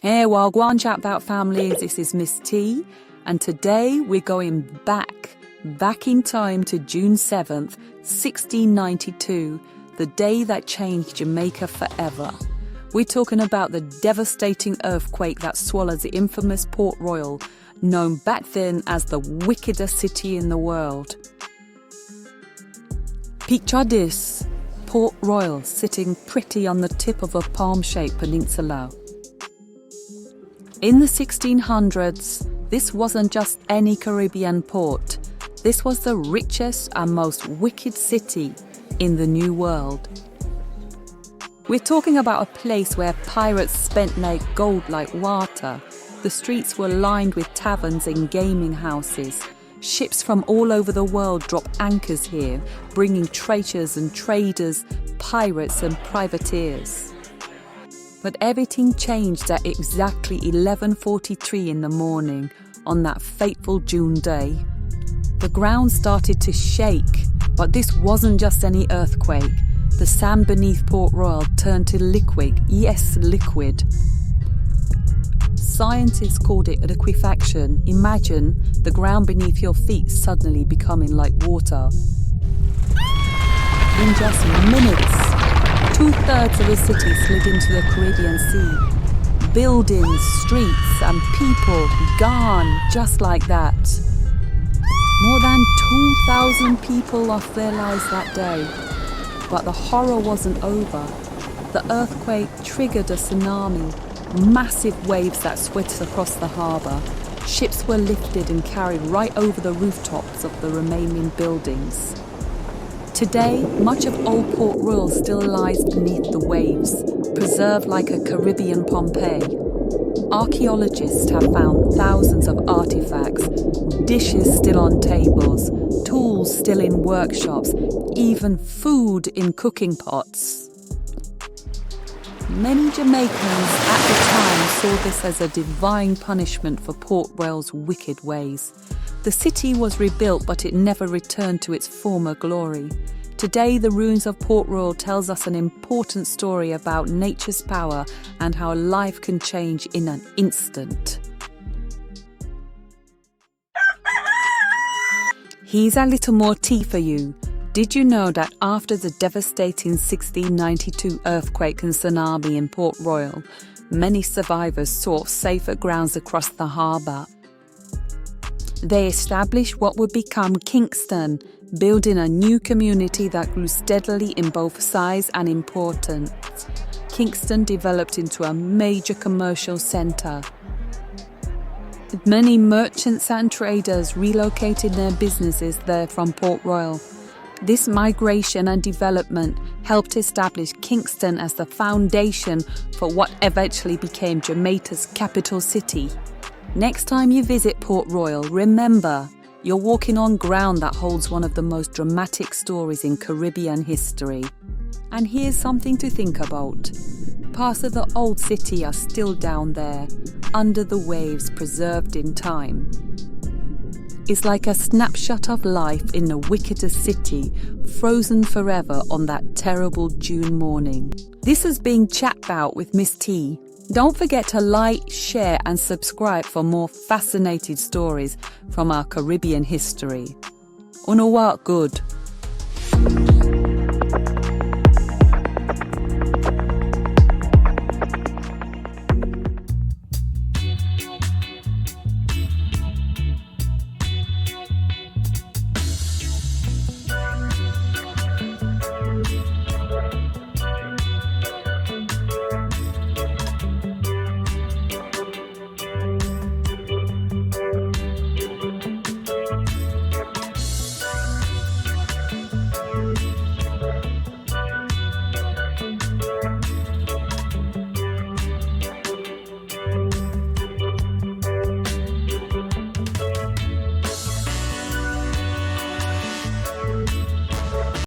Hey, Wagwan Chat Bout families, this is Miss T, and today we're going back in time to June 7th, 1692, the day that changed Jamaica forever. We're talking about the devastating earthquake that swallowed the infamous Port Royal, known back then as the wickedest city in the world. Picture this, Port Royal sitting pretty on the tip of a palm-shaped peninsula. In the 1600s, this wasn't just any Caribbean port. This was the richest and most wicked city in the New World. We're talking about a place where pirates spent their gold like water. The streets were lined with taverns and gaming houses. Ships from all over the world dropped anchors here, bringing treasures and traders, pirates and privateers. But everything changed at exactly 11:43 in the morning on that fateful June day. The ground started to shake, but this wasn't just any earthquake. The sand beneath Port Royal turned to liquid, yes, liquid. Scientists called it liquefaction. Imagine the ground beneath your feet suddenly becoming like water. In just minutes, 2/3 of the city slid into the Caribbean Sea. Buildings, streets and people gone just like that. More than 2,000 people lost their lives that day. But the horror wasn't over. The earthquake triggered a tsunami, massive waves that swept across the harbour. Ships were lifted and carried right over the rooftops of the remaining buildings. Today, much of Old Port Royal still lies beneath the waves, preserved like a Caribbean Pompeii. Archaeologists have found thousands of artifacts, dishes still on tables, tools still in workshops, even food in cooking pots. Many Jamaicans at the time saw this as a divine punishment for Port Royal's wicked ways. The city was rebuilt, but it never returned to its former glory. Today, the ruins of Port Royal tells us an important story about nature's power and how life can change in an instant. Here's a little more tea for you. Did you know that after the devastating 1692 earthquake and tsunami in Port Royal, many survivors sought safer grounds across the harbour? They established what would become Kingston, building a new community that grew steadily in both size and importance. Kingston developed into a major commercial centre. Many merchants and traders relocated their businesses there from Port Royal. This migration and development helped establish Kingston as the foundation for what eventually became Jamaica's capital city. Next time you visit Port Royal, remember, you're walking on ground that holds one of the most dramatic stories in Caribbean history. And here's something to think about. Parts of the old city are still down there, under the waves, preserved in time. It's like a snapshot of life in the wickedest city, frozen forever on that terrible June morning. This has been Chat Bout with Miss T. Don't forget to like, share and subscribe for more fascinating stories from our Caribbean history. Unawak good.